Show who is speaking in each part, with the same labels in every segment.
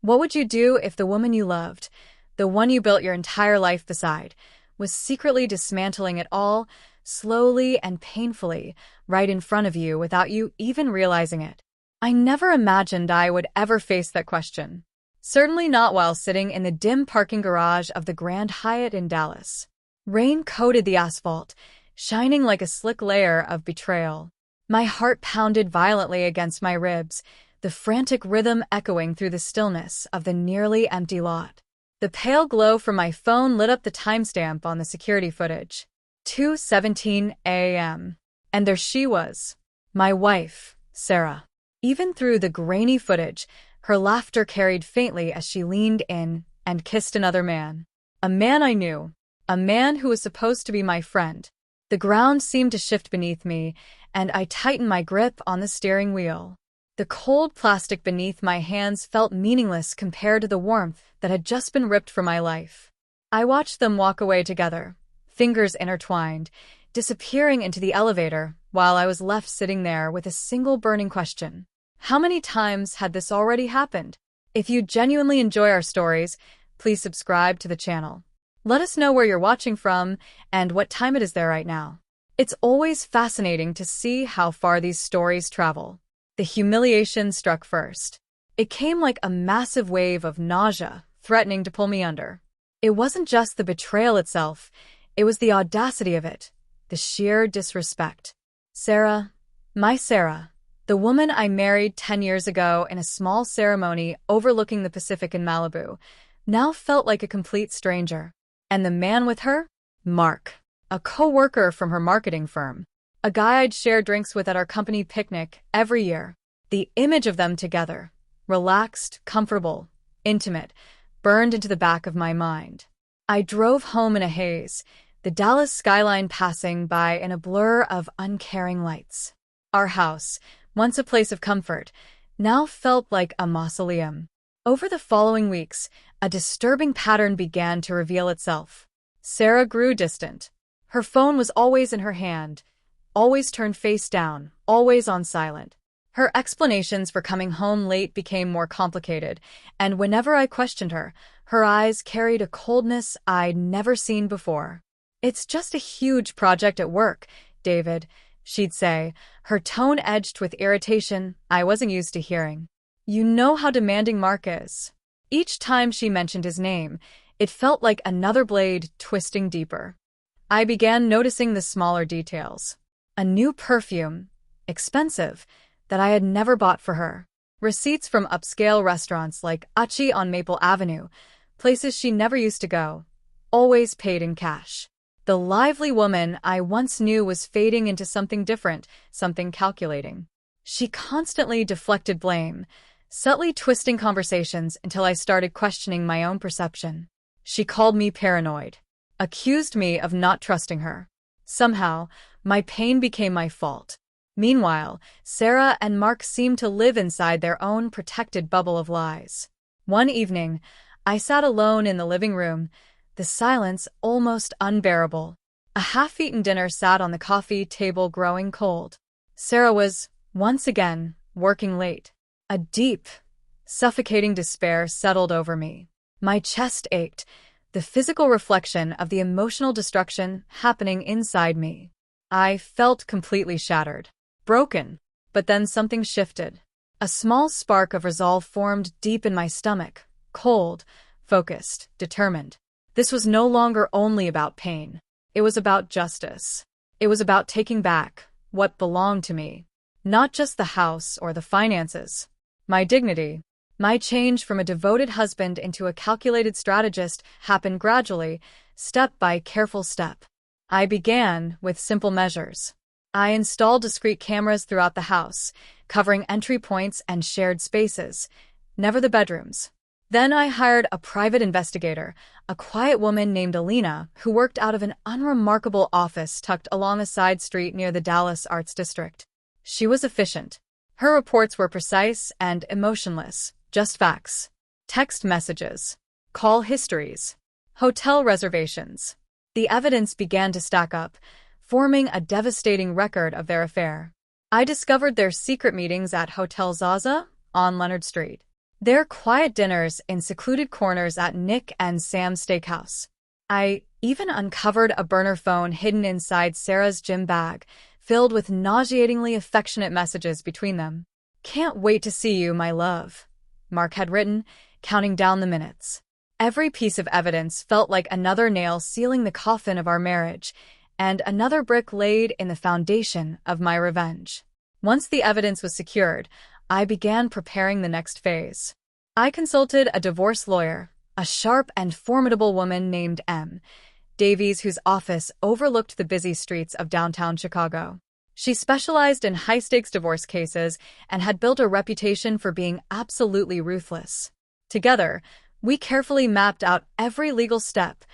Speaker 1: What would you do if the woman you loved, the one you built your entire life beside, was secretly dismantling it all, slowly and painfully, right in front of you without you even realizing it? I never imagined I would ever face that question. Certainly not while sitting in the dim parking garage of the Grand Hyatt in Dallas. Rain coated the asphalt, shining like a slick layer of betrayal. My heart pounded violently against my ribs, the frantic rhythm echoing through the stillness of the nearly empty lot. The pale glow from my phone lit up the timestamp on the security footage. 2:17 a.m. And there she was, my wife, Sarah. Even through the grainy footage, her laughter carried faintly as she leaned in and kissed another man. A man I knew. A man who was supposed to be my friend. The ground seemed to shift beneath me, and I tightened my grip on the steering wheel. The cold plastic beneath my hands felt meaningless compared to the warmth that had just been ripped from my life. I watched them walk away together, fingers intertwined, disappearing into the elevator while I was left sitting there with a single burning question. How many times had this already happened? If you genuinely enjoy our stories, please subscribe to the channel. Let us know where you're watching from and what time it is there right now. It's always fascinating to see how far these stories travel. The humiliation struck first. It came like a massive wave of nausea, threatening to pull me under. It wasn't just the betrayal itself, it was the audacity of it, the sheer disrespect. Sarah, my Sarah, the woman I married 10 years ago in a small ceremony overlooking the Pacific in Malibu, now felt like a complete stranger. And the man with her? Mark, a co-worker from her marketing firm. A guy I'd share drinks with at our company picnic every year. The image of them together, relaxed, comfortable, intimate, burned into the back of my mind. I drove home in a haze, the Dallas skyline passing by in a blur of uncaring lights. Our house, once a place of comfort, now felt like a mausoleum. Over the following weeks, a disturbing pattern began to reveal itself. Sarah grew distant. Her phone was always in her hand, always turned face down, always on silent. Her explanations for coming home late became more complicated, and whenever I questioned her, her eyes carried a coldness I'd never seen before. "It's just a huge project at work, David," she'd say, her tone edged with irritation I wasn't used to hearing. "You know how demanding Mark is." Each time she mentioned his name, it felt like another blade twisting deeper. I began noticing the smaller details. A new perfume, expensive, that I had never bought for her. Receipts from upscale restaurants like Achi on Maple Avenue, places she never used to go, always paid in cash. The lively woman I once knew was fading into something different, something calculating. She constantly deflected blame, subtly twisting conversations until I started questioning my own perception. She called me paranoid, accused me of not trusting her. Somehow, my pain became my fault. Meanwhile, Sarah and Mark seemed to live inside their own protected bubble of lies. One evening, I sat alone in the living room, the silence almost unbearable. A half-eaten dinner sat on the coffee table growing cold. Sarah was, once again, working late. A deep, suffocating despair settled over me. My chest ached, the physical reflection of the emotional destruction happening inside me. I felt completely shattered, broken. But then something shifted. A small spark of resolve formed deep in my stomach, cold, focused, determined. This was no longer only about pain. It was about justice. It was about taking back what belonged to me. Not just the house or the finances. My dignity. My change from a devoted husband into a calculated strategist happened gradually, step by careful step. I began with simple measures. I installed discrete cameras throughout the house, covering entry points and shared spaces, never the bedrooms. Then I hired a private investigator, a quiet woman named Alina, who worked out of an unremarkable office tucked along a side street near the Dallas Arts District. She was efficient. Her reports were precise and emotionless, just facts. Text messages, call histories, hotel reservations. The evidence began to stack up, forming a devastating record of their affair. I discovered their secret meetings at Hotel Zaza on Leonard Street. Their quiet dinners in secluded corners at Nick and Sam's steakhouse. I even uncovered a burner phone hidden inside Sarah's gym bag, filled with nauseatingly affectionate messages between them. "Can't wait to see you, my love," Mark had written, counting down the minutes. Every piece of evidence felt like another nail sealing the coffin of our marriage, and another brick laid in the foundation of my revenge. Once the evidence was secured, I began preparing the next phase. I consulted a divorce lawyer, a sharp and formidable woman named M. Davies, whose office overlooked the busy streets of downtown Chicago. She specialized in high-stakes divorce cases and had built a reputation for being absolutely ruthless. Together, we carefully mapped out every legal step: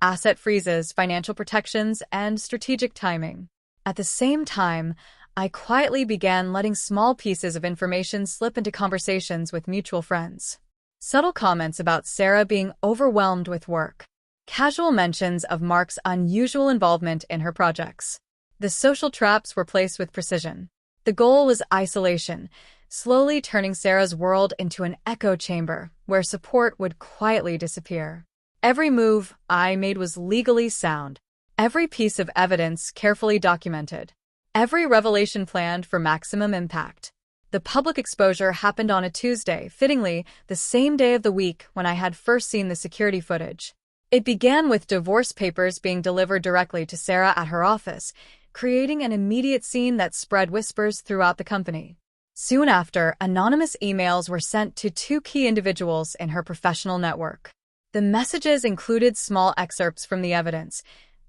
Speaker 1: asset freezes, financial protections, and strategic timing. At the same time, I quietly began letting small pieces of information slip into conversations with mutual friends. Subtle comments about Sarah being overwhelmed with work. Casual mentions of Mark's unusual involvement in her projects. The social traps were placed with precision. The goal was isolation, slowly turning Sarah's world into an echo chamber where support would quietly disappear. Every move I made was legally sound. Every piece of evidence carefully documented. Every revelation planned for maximum impact. The public exposure happened on a Tuesday, fittingly the same day of the week when I had first seen the security footage. It began with divorce papers being delivered directly to Sarah at her office, creating an immediate scene that spread whispers throughout the company. Soon after, anonymous emails were sent to two key individuals in her professional network. The messages included small excerpts from the evidence,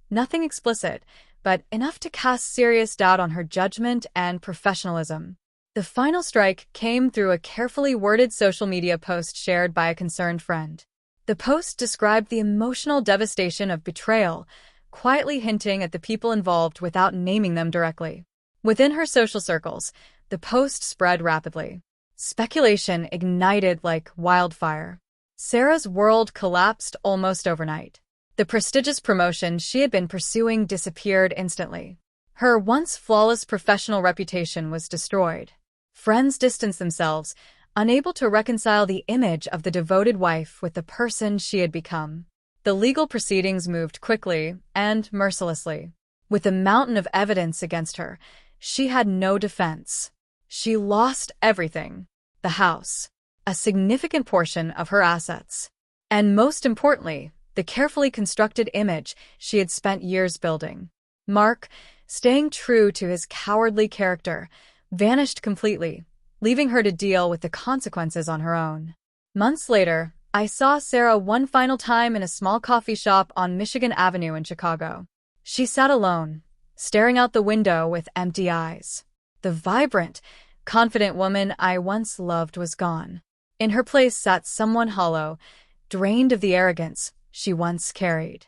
Speaker 1: nothing explicit, but enough to cast serious doubt on her judgment and professionalism. The final strike came through a carefully worded social media post shared by a concerned friend. The post described the emotional devastation of betrayal, quietly hinting at the people involved without naming them directly. Within her social circles, the post spread rapidly. Speculation ignited like wildfire. Sarah's world collapsed almost overnight. The prestigious promotion she had been pursuing disappeared instantly. Her once flawless professional reputation was destroyed. Friends distanced themselves, unable to reconcile the image of the devoted wife with the person she had become. The legal proceedings moved quickly and mercilessly. With a mountain of evidence against her, she had no defense. She lost everything: the house, a significant portion of her assets, and most importantly, the carefully constructed image she had spent years building. Mark, staying true to his cowardly character, vanished completely, leaving her to deal with the consequences on her own. Months later, I saw Sarah one final time in a small coffee shop on Michigan Avenue in Chicago. She sat alone, staring out the window with empty eyes. The vibrant, confident woman I once loved was gone. In her place sat someone hollow, drained of the arrogance she once carried.